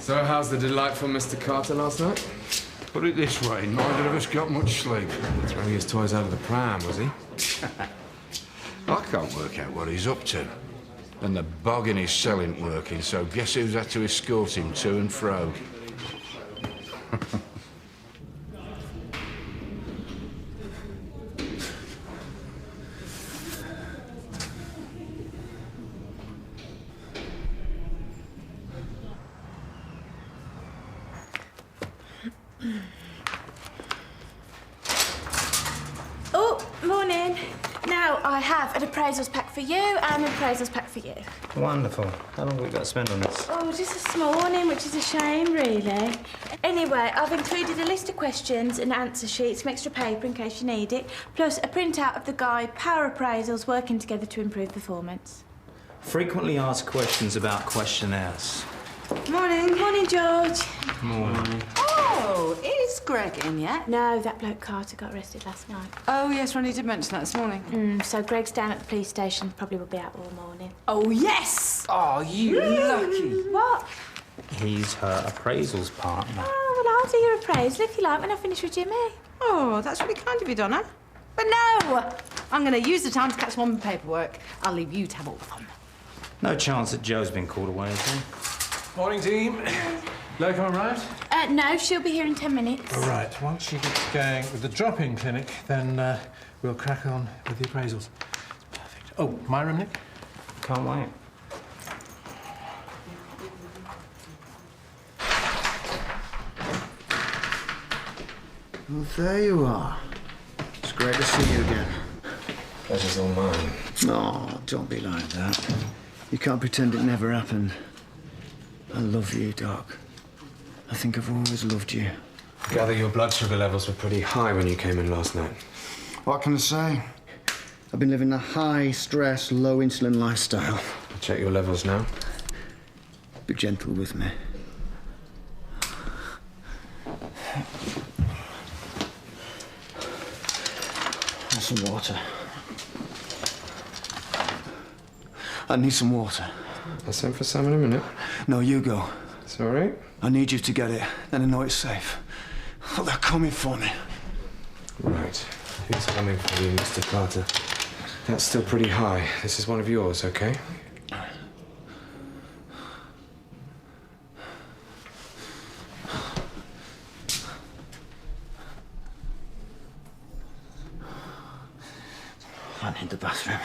So how's the delightful Mr. Carter last night? Put it this way, neither of us got much sleep. Throwing his toys out of the pram, was he? I can't work out what he's up to. And the bog in his cell ain't working, so guess who's had to escort him to and fro? Oh, morning. Now, I have an appraisals pack for you and an appraisals pack for you. Wonderful. How long have we got to spend on this? Oh, just this morning, which is a shame, really. Anyway, I've included a list of questions and answer sheets, some extra paper in case you need it, plus a printout of the guide, Power Appraisals Working Together to Improve Performance. Frequently asked questions about questionnaires. Morning. Morning, George. Morning. Oh, is Greg in yet? No, that bloke Carter got arrested last night. Oh, yes, Ronnie did mention that this morning. So Greg's down at the police station, probably will be out all morning. Oh, yes! Oh, you lucky. What? He's her appraisals partner. Oh, well, I'll do your appraisal if you like when I finish with Jimmy. Oh, that's really kind of you, Donna. But no! I'm going to use the time to catch one with paperwork. I'll leave you to have all the fun. No chance that Joe's been called away, is there? Morning, team. Loco arrived? No, she'll be here in 10 minutes. All right. Once she gets going with the drop-in clinic, then we'll crack on with the appraisals. Perfect. Oh, my room, Nick? Can't wait. Well, there you are. It's great to see you again. Pleasure's all mine. No, don't be like that. You can't pretend it never happened. I love you, Doc. I think I've always loved you. Gather your blood sugar levels were pretty high when you came in last night. What can I say? I've been living a high-stress, low-insulin lifestyle. I'll check your levels now. Be gentle with me. And some water. I need some water. I'll send for some in a minute. No, you go. It's all right. I need you to get it, then I know it's safe. But they're coming for me. Right. Who's coming for you, Mr. Carter? That's still pretty high. This is one of yours, okay? I need the bathroom.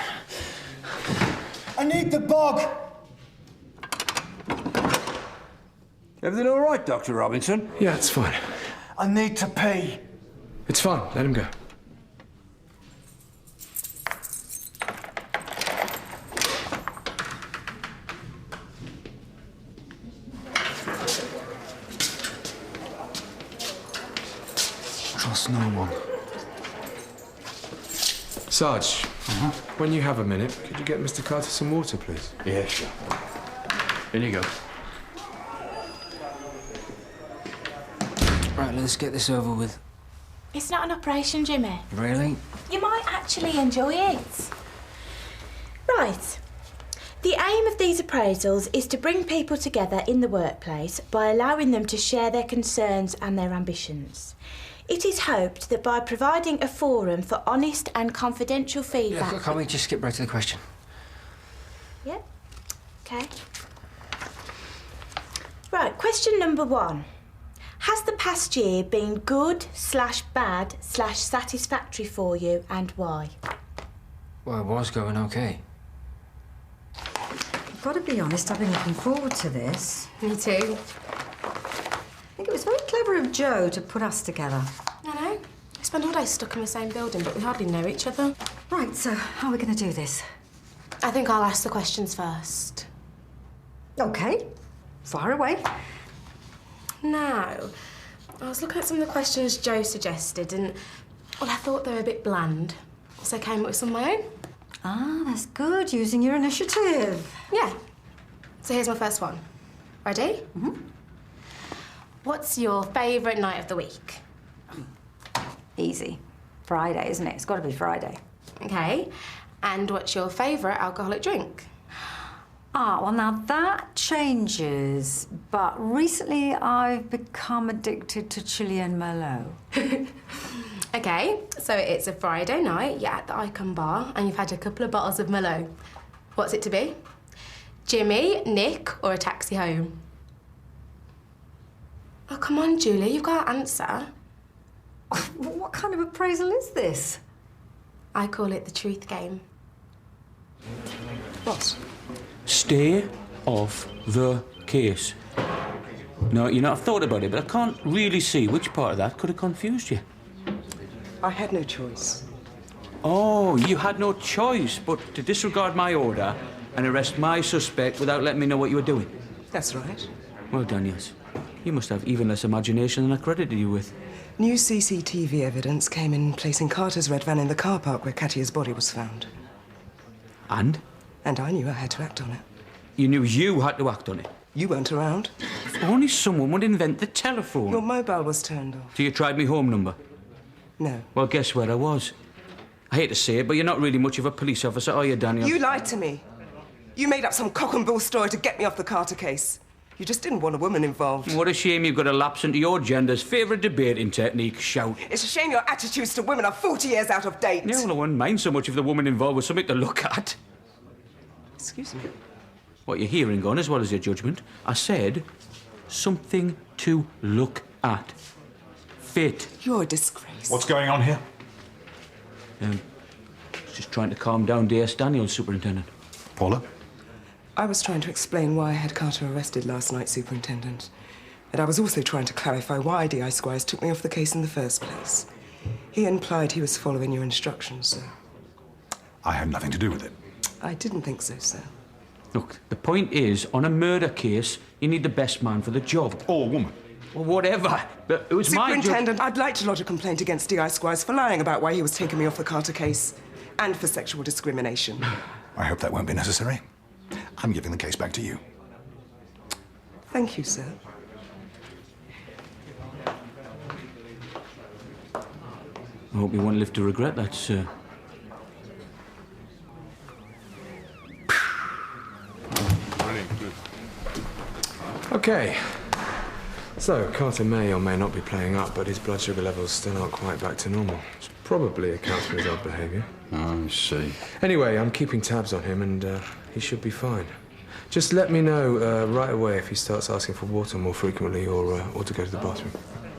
I need the bog! Everything all right, Dr. Robinson? Yeah, it's fine. I need to pee. It's fine. Let him go. Trust no one. Sarge, when you have a minute, could you get Mr. Carter some water, please? Yeah, sure. In you go. Right, let's get this over with. It's not an operation, Jimmy. Really? You might actually enjoy it. Right. The aim of these appraisals is to bring people together in the workplace by allowing them to share their concerns and their ambitions. It is hoped that by providing a forum for honest and confidential feedback... Yeah, can't we just skip right to the question? Yeah. OK. Right, question number 1. Has the past year been good/bad/satisfactory for you, and why? Well, it was going OK. I've got to be honest, I've been looking forward to this. Me too. I think it was very clever of Joe to put us together. I know. We spend all day stuck in the same building, but we hardly know each other. Right, so how are we going to do this? I think I'll ask the questions first. OK. Fire away. Now, I was looking at some of the questions Joe suggested, and, well, I thought they were a bit bland, so I came up with some of my own. Ah, that's good, using your initiative. Yeah. So here's my first one. Ready? Mm-hmm. What's your favourite night of the week? Easy. Friday, isn't it? It's got to be Friday. OK. And what's your favourite alcoholic drink? Ah, well, now that changes. But recently I've become addicted to Chilean Merlot. OK, so it's a Friday night, you're at the Icon Bar, and you've had a couple of bottles of Merlot. What's it to be? Jimmy, Nick, or a taxi home? Oh, come on, Julie, you've got to answer. What kind of appraisal is this? I call it the truth game. What? Stay off the case. No, you know, I've thought about it, but I can't really see which part of that could have confused you. I had no choice. Oh, you had no choice but to disregard my order and arrest my suspect without letting me know what you were doing. That's right. Well done, yes. You must have even less imagination than I credited you with. New CCTV evidence came in placing Carter's red van in the car park where Katia's body was found. And? And I knew I had to act on it. You knew you had to act on it? You weren't around. If only someone would invent the telephone. Your mobile was turned off. So you tried me home number? No. Well, guess where I was? I hate to say it, but you're not really much of a police officer, are you, Daniel? You lied to me. You made up some cock and bull story to get me off the Carter case. You just didn't want a woman involved. What a shame you've got to lapse into your gender's favourite debating technique, shout. It's a shame your attitudes to women are 40 years out of date. Yeah, well, I wouldn't mind so much if the woman involved was something to look at. Excuse me. What you're hearing on, as well as your judgment, I said something to look at. Fit. You're a disgrace. What's going on here? Just trying to calm down DS Daniel, Superintendent. Paula? I was trying to explain why I had Carter arrested last night, Superintendent. And I was also trying to clarify why D.I. Squires took me off the case in the first place. He implied he was following your instructions, sir. I had nothing to do with it. I didn't think so, sir. Look, the point is, on a murder case, you need the best man for the job. Or woman. Well, whatever. But it was my job. Superintendent, I'd like to lodge a complaint against D.I. Squires for lying about why he was taking me off the Carter case and for sexual discrimination. I hope that won't be necessary. I'm giving the case back to you. Thank you, sir. I hope you won't live to regret that, sir. OK. So, Carter may or may not be playing up, but his blood sugar levels still aren't quite back to normal. Which probably accounts for his odd behaviour. I see. Anyway, I'm keeping tabs on him, and he should be fine. Just let me know right away if he starts asking for water more frequently or to go to the bathroom.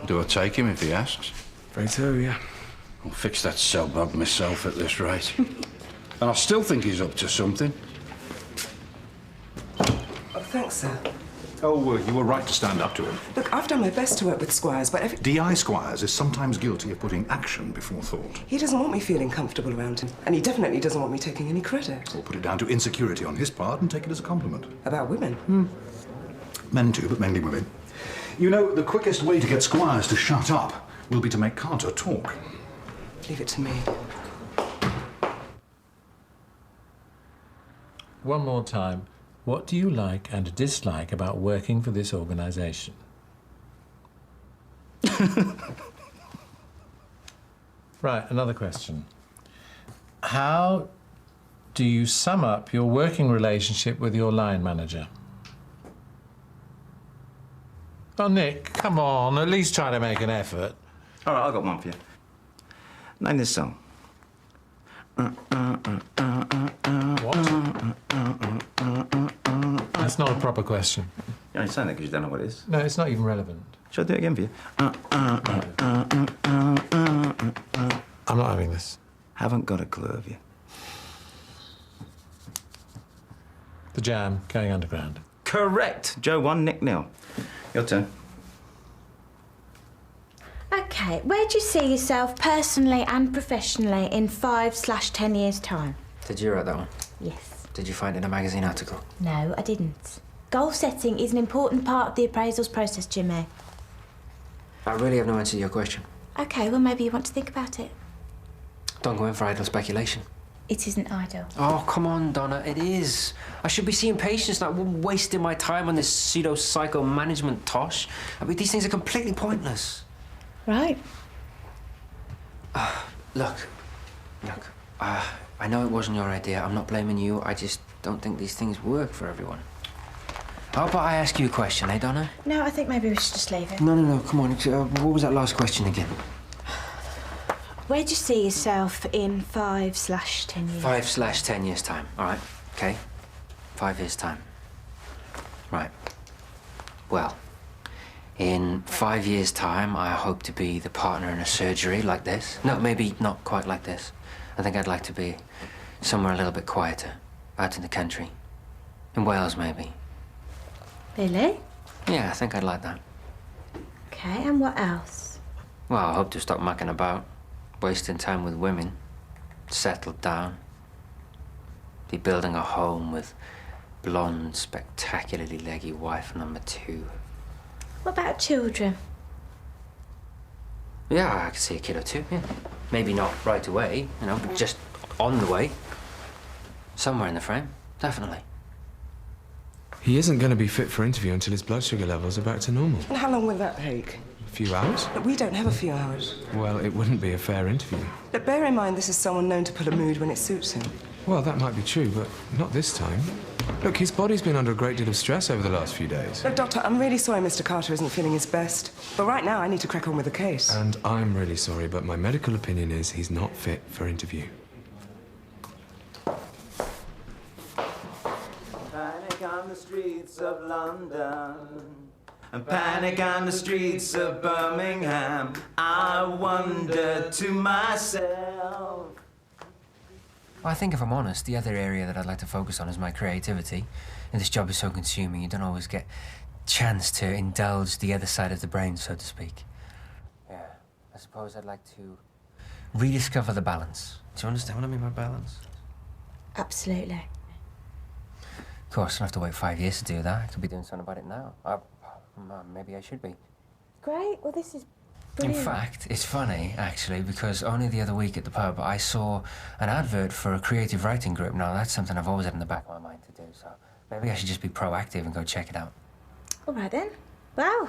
Do I take him if he asks? Afraid so, yeah. I'll fix that cell bug myself at this rate. And I still think he's up to something. Oh, thanks, sir. Oh, you were right to stand up to him. Look, I've done my best to work with Squires, but D.I. Squires is sometimes guilty of putting action before thought. he doesn't want me feeling comfortable around him. And he definitely doesn't want me taking any credit. Or put it down to insecurity on his part and take it as a compliment. About women? Men too, but mainly women. You know, the quickest way to get Squires to shut up will be to make Carter talk. Leave it to me. One more time. What do you like and dislike about working for this organisation? Right, another question. How do you sum up your working relationship with your line manager? Oh, Nick, come on, at least try to make an effort. All right, I've got one for you. Name this song. What? That's not a proper question. You only saying that because you don't know what it is. No, it's not even relevant. Shall I do it again for you? I'm not having this. Haven't got a clue of you. The Jam, Going Underground. Correct. Joe 1, Nick 0. Your turn. OK, where do you see yourself personally and professionally in 5/10 years' time? Did you write that one? Yes. Did you find it in a magazine article? No, I didn't. Goal setting is an important part of the appraisals process, Jimmy. I really have no answer to your question. OK, well, maybe you want to think about it. Don't go in for idle speculation. It isn't idle. Oh, come on, Donna, it is. I should be seeing patients, not wasting my time on this pseudo-psycho management tosh. I mean, these things are completely pointless. Right. Look. I know it wasn't your idea. I'm not blaming you. don't think these things work for everyone. How about I ask you a question, eh, Donna? No, I think maybe we should just leave it. No, come on. What was that last question again? Where do you see yourself in 5/10 years? 5/10 years' time. All right, okay. 5 years' time. Right. Well, in 5 years' time, I hope to be the partner in a surgery like this. No, maybe not quite like this. I think I'd like to be somewhere a little bit quieter, out in the country. In Wales, maybe. Really? Yeah, I think I'd like that. Okay, and what else? Well, I hope to stop mucking about, wasting time with women, settle down, be building a home with blonde, spectacularly leggy wife number 2. What about children? Yeah, I could see a kid or two, yeah. Maybe not right away, you know, but just on the way. Somewhere in the frame, definitely. He isn't going to be fit for interview until his blood sugar levels are back to normal. And how long will that take? A few hours? Look, we don't have a few hours. Well, it wouldn't be a fair interview. But bear in mind, this is someone known to pull a mood when it suits him. Well, that might be true, but not this time. Look, his body's been under a great deal of stress over the last few days. Look, Doctor, I'm really sorry Mr. Carter isn't feeling his best. But right now, I need to crack on with the case. And I'm really sorry, but my medical opinion is he's not fit for interview. Panic on the streets of London, and panic on the streets of Birmingham. I wonder to myself. Well, I think if I'm honest, the other area that I'd like to focus on is my creativity. And this job is so consuming, you don't always get chance to indulge the other side of the brain, so to speak. Yeah, I suppose I'd like to rediscover the balance. Do you understand what I mean by balance? Absolutely. Of course, I don't have to wait 5 years to do that. I could be doing something about it now. Maybe I should be. Great. Well, this is In brilliant. fact, it's funny, actually, because only the other week at the pub, I saw an advert for a creative writing group. Now, that's something I've always had in the back of my mind to do, so maybe I should just be proactive and go check it out. All right, then. Wow.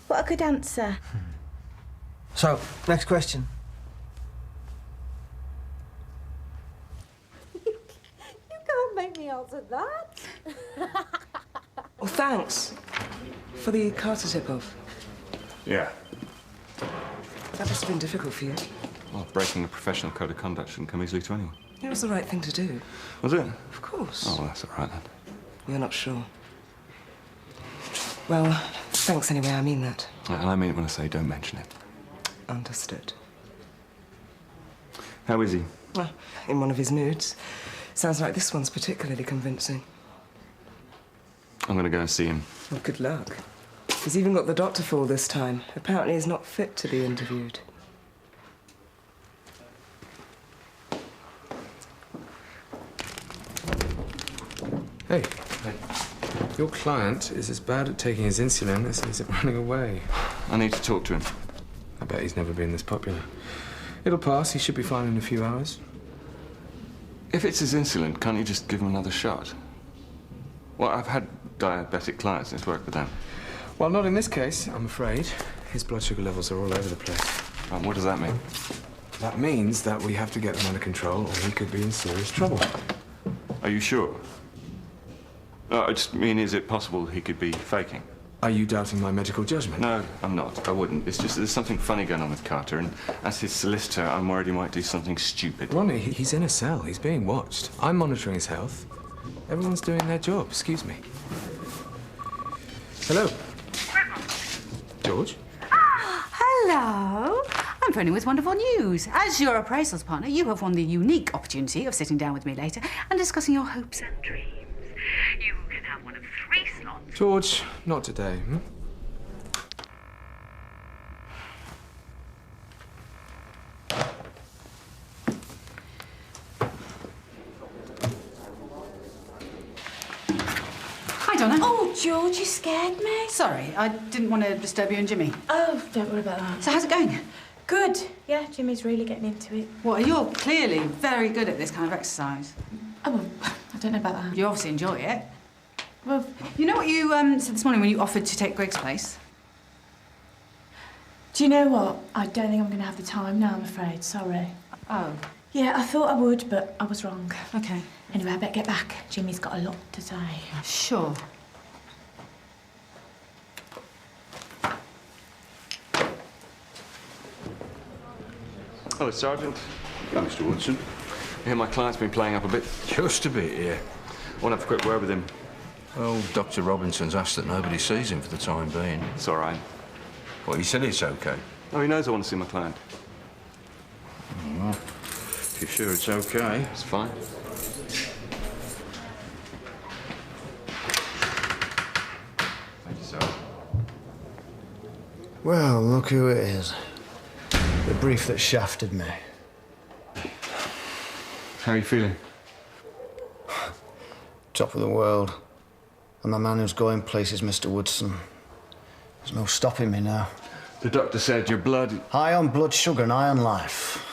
What a good answer. So, next question. You can't make me answer that. Well, thanks for the Carter tip-off. Yeah. That must have been difficult for you. Well, breaking a professional code of conduct shouldn't come easily to anyone. It was the right thing to do. Was it? Of course. Oh, well, that's all right then. You're not sure. Well, thanks anyway, I mean that. And I mean it when I say don't mention it. Understood. How is he? Well, in one of his moods. Sounds like this one's particularly convincing. I'm going to go and see him. Well, good luck. He's even got the doctor full this time. Apparently he's not fit to be interviewed. Hey. Your client is as bad at taking his insulin as he is at running away. I need to talk to him. I bet he's never been this popular. It'll pass. He should be fine in a few hours. If it's his insulin, can't you just give him another shot? Well, I've had diabetic clients and it's worked with them. Well, not in this case, I'm afraid. His blood sugar levels are all over the place. And what does that mean? That means that we have to get them under control or he could be in serious trouble. Are you sure? No, I just mean, is it possible he could be faking? Are you doubting my medical judgment? No, I'm not. I wouldn't. It's just there's something funny going on with Carter, and as his solicitor, I'm worried he might do something stupid. Ronnie, he's in a cell. He's being watched. I'm monitoring his health. Everyone's doing their job. Excuse me. Hello. George? Hello. I'm phoning with wonderful news. As your appraisals partner, you have won the unique opportunity of sitting down with me later and discussing your hopes and dreams. You can have one of 3 slots. George, not today. Hmm? Hi, Donna. Oh, George, you scared me. Sorry, I didn't want to disturb you and Jimmy. Oh, don't worry about that. So how's it going? Good. Yeah, Jimmy's really getting into it. Well, you're clearly very good at this kind of exercise. Oh, well, I don't know about that. You obviously enjoy it. Well, you know what you said this morning when you offered to take Greg's place? Do you know what? I don't think I'm going to have the time now, I'm afraid. Sorry. Oh. Yeah, I thought I would, but I was wrong. Okay. Anyway, I better get back. Jimmy's got a lot to say. Sure. Hello, Sergeant. Hello, Mr. Woodson. I hear my client's been playing up a bit. Just a bit, yeah. I want to have a quick word with him. Well, Dr. Robinson's asked that nobody sees him for the time being. It's all right. Well, he said it's okay. Oh, he knows I want to see my client. Well, if you're sure it's okay. It's fine. Thank you, Sergeant. Well, look who it is. The brief that shafted me. How are you feeling? Top of the world. And the man who's going places, Mr. Woodson. There's no stopping me now. The doctor said your blood... High on blood sugar and high on life.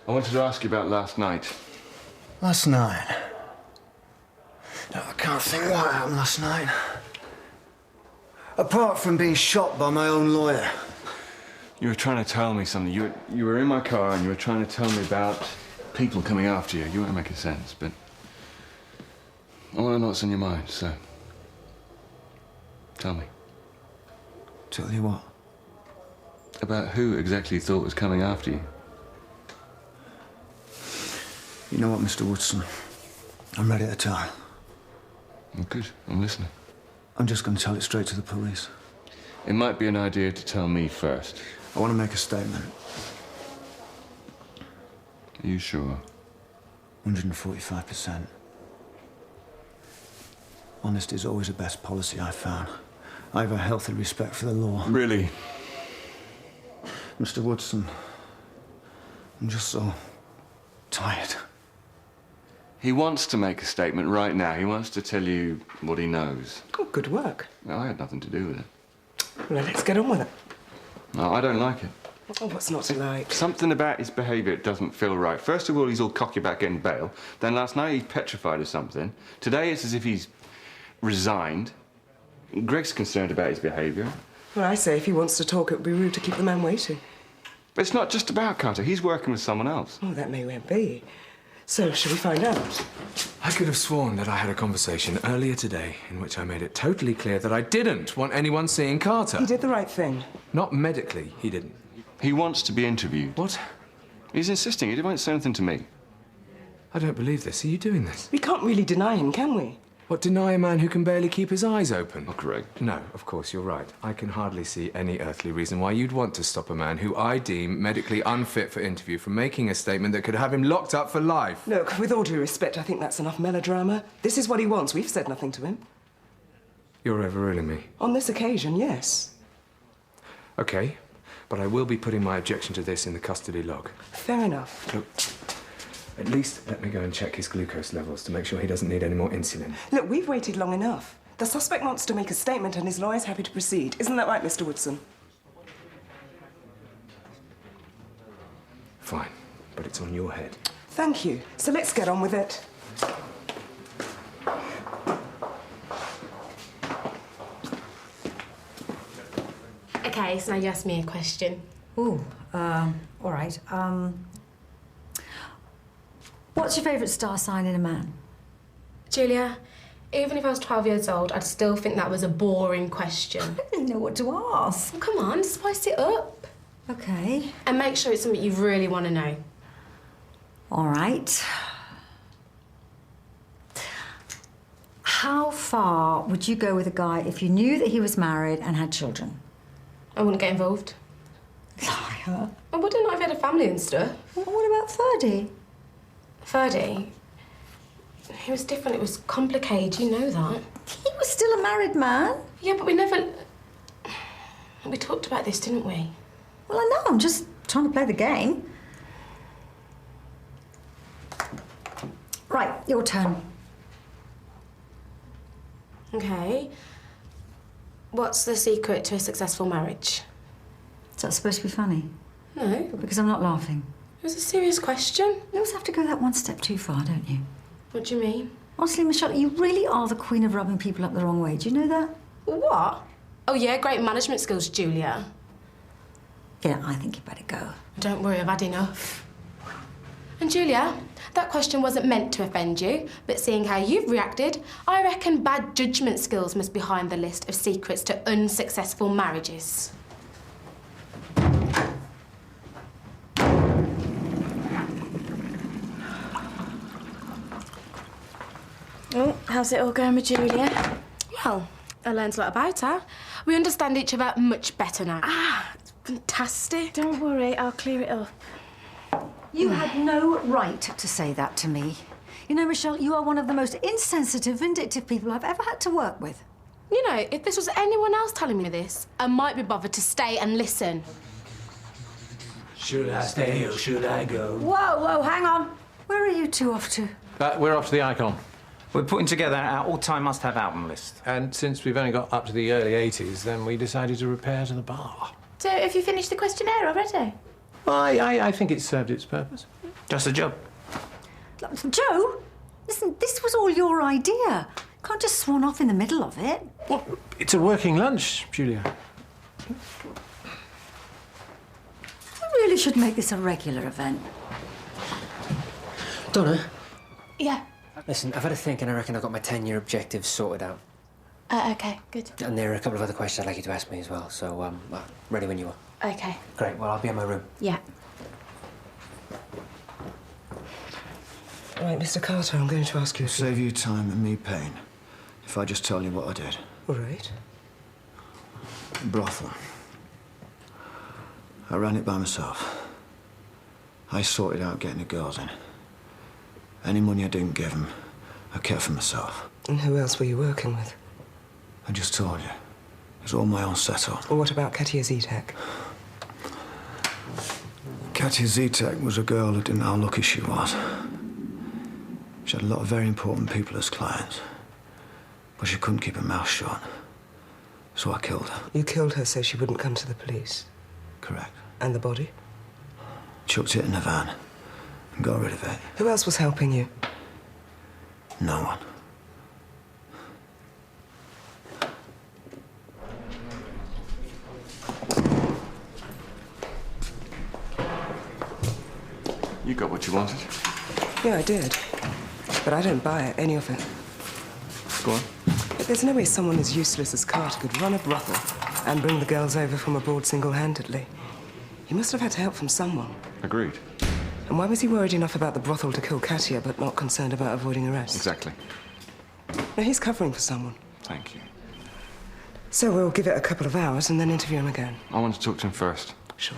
I wanted to ask you about last night. Last night? No, I can't think what happened last night. Apart from being shot by my own lawyer. You were trying to tell me something. You were in my car and you were trying to tell me about people coming after you. You weren't making sense, but I want to know what's in your mind, so tell me. Tell you what? About who exactly you thought was coming after you. You know what, Mr. Woodson? I'm ready to tell. Well, good. I'm listening. I'm just going to tell it straight to the police. It might be an idea to tell me first. I want to make a statement. Are you sure? 145%. Honesty is always the best policy I've found. I have a healthy respect for the law. Really? Mr. Woodson, I'm just so tired. He wants to make a statement right now. He wants to tell you what he knows. Oh, good work. Well, I had nothing to do with it. Well, let's get on with it. No, I don't like it. Oh, what's not to like? Something about his behaviour doesn't feel right. First of all, he's all cocky about getting bail. Then last night, he's petrified of something. Today, it's as if he's resigned. Greg's concerned about his behaviour. Well, I say if he wants to talk, it would be rude to keep the man waiting. But it's not just about Carter. He's working with someone else. Oh, that may well be. So, shall we find out? I could have sworn that I had a conversation earlier today in which I made it totally clear that I didn't want anyone seeing Carter. He did the right thing. Not medically, he didn't. He wants to be interviewed. What? He's insisting. He won't say anything to me. I don't believe this. Are you doing this? We can't really deny him, can we? What, deny a man who can barely keep his eyes open? Oh, correct. No, of course, you're right. I can hardly see any earthly reason why you'd want to stop a man who I deem medically unfit for interview from making a statement that could have him locked up for life. Look, with all due respect, I think that's enough melodrama. This is what he wants. We've said nothing to him. You're overruling me. On this occasion, yes. OK, but I will be putting my objection to this in the custody log. Fair enough. Look, at least let me go and check his glucose levels to make sure he doesn't need any more insulin. Look, we've waited long enough. The suspect wants to make a statement and his lawyer's happy to proceed. Isn't that right, Mr. Woodson? Fine, but it's on your head. Thank you. So let's get on with it. Okay, so now you ask me a question. Ooh, all right. What's your favourite star sign in a man? Julia, even if I was 12 years old, I'd still think that was a boring question. I didn't know what to ask. Well, come on, spice it up. Okay. And make sure it's something you really want to know. All right. How far would you go with a guy if you knew that he was married and had children? I wouldn't get involved. Liar. I wouldn't if I had a family and stuff. Well, what about Ferdy? Ferdy? He was different. It was complicated. You know that. He was still a married man. Yeah, but we never... We talked about this, didn't we? Well, I know. I'm just trying to play the game. Right, your turn. Okay. What's the secret to a successful marriage? Is that supposed to be funny? No. Because I'm not laughing. It was a serious question. You always have to go that one step too far, don't you? What do you mean? Honestly, Michelle, you really are the queen of rubbing people up the wrong way. Do you know that? What? Oh, yeah, great management skills, Julia. Yeah, I think you better go. Don't worry, I've had enough. And Julia, that question wasn't meant to offend you, but seeing how you've reacted, I reckon bad judgment skills must be behind the list of secrets to unsuccessful marriages. Oh, how's it all going with Julia? Well, I learned a lot about her. We understand each other much better now. Ah, it's fantastic. Don't worry, I'll clear it up. You had no right to say that to me. You know, Michelle, you are one of the most insensitive, vindictive people I've ever had to work with. You know, if this was anyone else telling me this, I might be bothered to stay and listen. Should I stay or should I go? Whoa, hang on. Where are you two off to? We're off to the Icon. We're putting together our all-time must-have album list. And since we've only got up to the early 80s, then we decided to repair to the bar. So, have you finished the questionnaire already? Well, I think it served its purpose. Just a job. Joe, listen, this was all your idea. Can't just swan off in the middle of it. Well, it's a working lunch, Julia. We really should make this a regular event. Donna? Yeah. Listen, I've had a think and I reckon I've got my 10-year objectives sorted out. Okay, good. And there are a couple of other questions I'd like you to ask me as well, so, ready when you are. Okay. Great, well, I'll be in my room. Yeah. Right, Mr. Carter, I'm going to ask you... It'll save you time and me pain if I just tell you what I did. All right. Brothel. I ran it by myself. I sorted out getting the girls in. Any money I didn't give them, I kept for myself. And who else were you working with? I just told you. It's all my own setup. Well, what about Katia Zitek? Katia Zitek was a girl who didn't know how lucky she was. She had a lot of very important people as clients, but she couldn't keep her mouth shut. So I killed her. You killed her so she wouldn't come to the police? Correct. And the body? Chucked it in the van and got rid of it. Who else was helping you? No one. You got what you wanted. Yeah, I did. But I don't buy any of it. Go on. But there's no way someone as useless as Carter could run a brothel and bring the girls over from abroad single-handedly. He must have had help from someone. Agreed. And why was he worried enough about the brothel to kill Katia, but not concerned about avoiding arrest? Exactly. No, he's covering for someone. Thank you. So we'll give it a couple of hours and then interview him again. I want to talk to him first. Sure.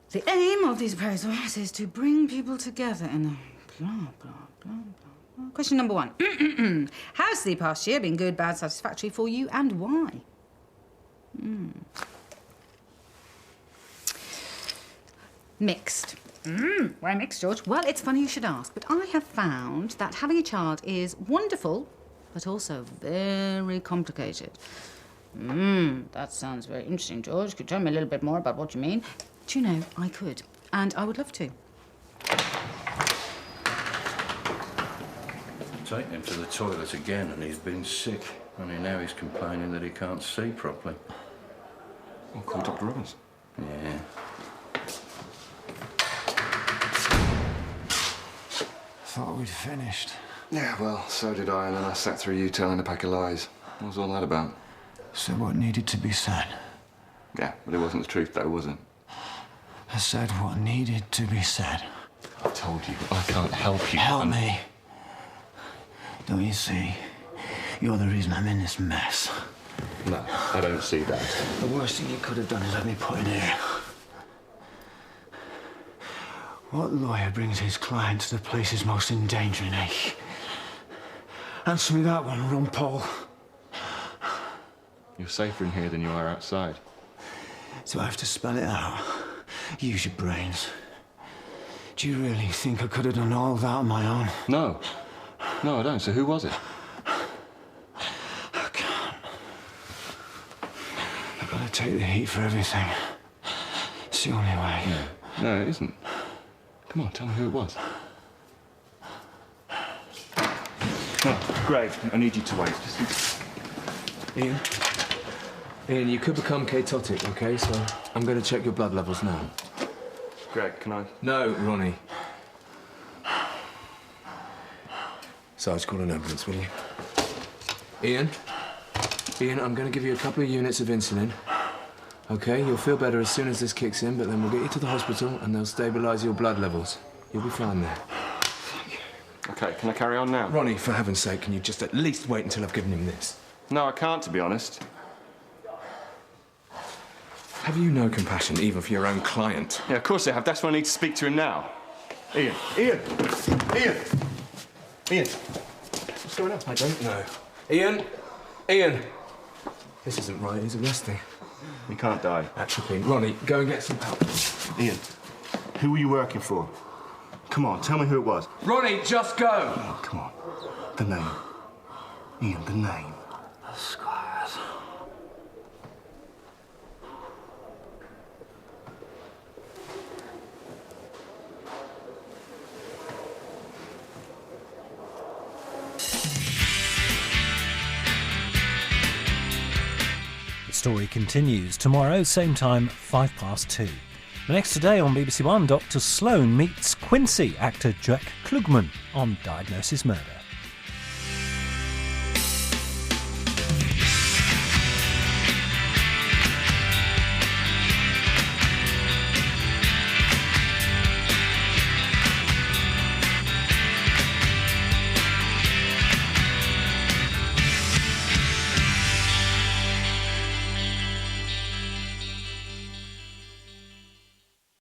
The aim of these appraisals is to bring people together in a blah, blah, blah, blah. Question number 1. Has the past year been good, bad, satisfactory for you, and why? Mixed. Why mixed, George? Well, it's funny you should ask, but I have found that having a child is wonderful, but also very complicated. That sounds very interesting, George. Could you tell me a little bit more about what you mean? Do you know, I could, and I would love to. Taken him to the toilet again and he's been sick. Only now he's complaining that he can't see properly. I'll call Dr. Robbins. Yeah. Thought we'd finished. Yeah, well, so did I, and then I sat through you telling a pack of lies. What was all that about? Said what needed to be said. Yeah, but it wasn't the truth, though, was it? I said what needed to be said. I told you, I can't help you. Help me. Don't you see? You're the reason I'm in this mess. No, I don't see that. The worst thing you could have done is let me put in here. What lawyer brings his client to the places most endangering, eh? Answer me that one, Rumpole. You're safer in here than you are outside. So I have to spell it out. Use your brains. Do you really think I could have done all that on my own? No. No, I don't. So who was it? I can't. I've got to take the heat for everything. It's the only way. No, it isn't. Come on, tell me who it was. No, Greg, I need you to wait. Just... Ian, you could become ketotic, okay? So I'm going to check your blood levels now. Greg, can I? No, Ronnie. Sarge, call an ambulance, will you? Ian? Ian, I'm going to give you a couple of units of insulin. Okay, you'll feel better as soon as this kicks in, but then we'll get you to the hospital and they'll stabilise your blood levels. You'll be fine there. Okay, can I carry on now? Ronnie, for heaven's sake, can you just at least wait until I've given him this? No, I can't, to be honest. Have you no compassion, even for your own client? Yeah, of course I have. That's why I need to speak to him now. Ian! Ian! Ian! Ian! What's going on? I don't know. Ian! Ian! This isn't right. He's arresting. He can't die. Atropine. Ronnie, go and get some help. Ian, who were you working for? Come on, tell me who it was. Ronnie, just go! Oh, come on. The name. Ian, the name. Squires. The story continues tomorrow, same time, 2:05. Next today on BBC1, Dr. Sloan meets Quincy actor Jack Klugman on Diagnosis Murder.